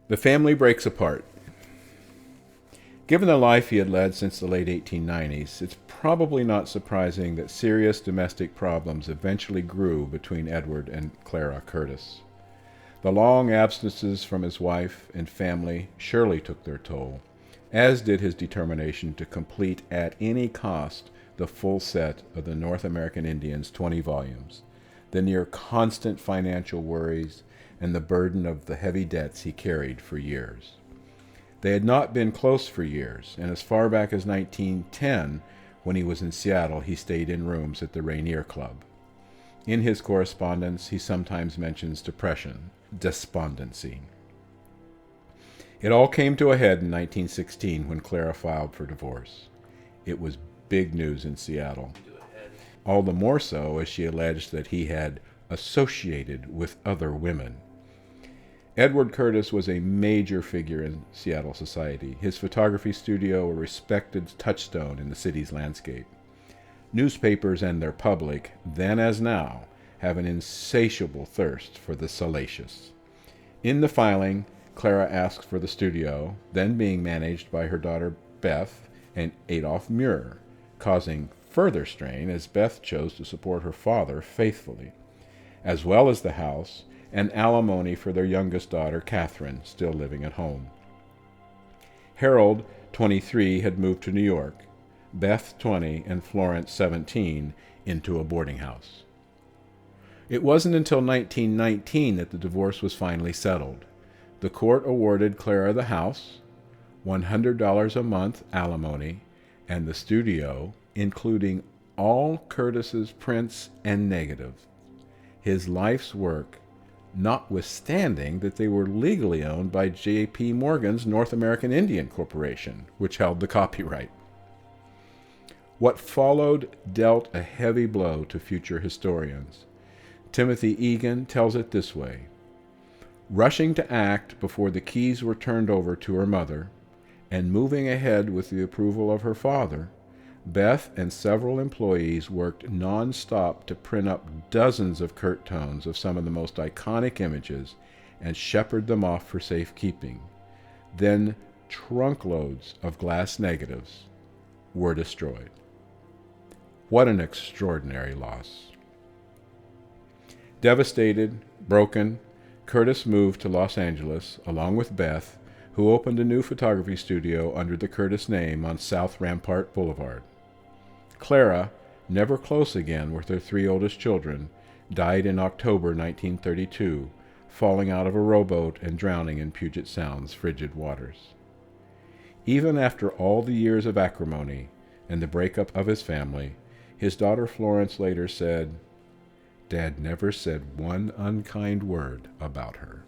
The family breaks apart. Given the life he had led since the late 1890s, it's probably not surprising that serious domestic problems eventually grew between Edward and Clara Curtis. The long absences from his wife and family surely took their toll, as did his determination to complete at any cost the full set of the North American Indians' 20 volumes, the near constant financial worries, and the burden of the heavy debts he carried for years. They had not been close for years, and as far back as 1910, when he was in Seattle, he stayed in rooms at the Rainier Club. In his correspondence, he sometimes mentions depression, despondency. It all came to a head in 1916 when Clara filed for divorce. It was big news in Seattle, all the more so as she alleged that he had associated with other women. Edward Curtis was a major figure in Seattle society, his photography studio a respected touchstone in the city's landscape. Newspapers and their public, then as now, have an insatiable thirst for the salacious. In the filing, Clara asks for the studio, then being managed by her daughter Beth and Adolph Muir, causing further strain as Beth chose to support her father faithfully, as well as the house and alimony for their youngest daughter, Catherine, still living at home. Harold, 23, had moved to New York, Beth, 20, and Florence, 17, into a boarding house. It wasn't until 1919 that the divorce was finally settled. The court awarded Clara the house, $100 a month alimony, and the studio, including all Curtis's prints and negatives, his life's work, notwithstanding that they were legally owned by J.P. Morgan's North American Indian Corporation, which held the copyright. What followed dealt a heavy blow to future historians. Timothy Egan tells it this way: rushing to act before the keys were turned over to her mother, and moving ahead with the approval of her father, Beth and several employees worked non-stop to print up dozens of curt tones of some of the most iconic images and shepherd them off for safekeeping. Then trunkloads of glass negatives were destroyed. What an extraordinary loss. Devastated, broken, Curtis moved to Los Angeles along with Beth, who opened a new photography studio under the Curtis name on South Rampart Boulevard. Clara, never close again with her 3 oldest children, died in October 1932, falling out of a rowboat and drowning in Puget Sound's frigid waters. Even after all the years of acrimony and the breakup of his family, his daughter Florence later said, "Dad never said one unkind word about her."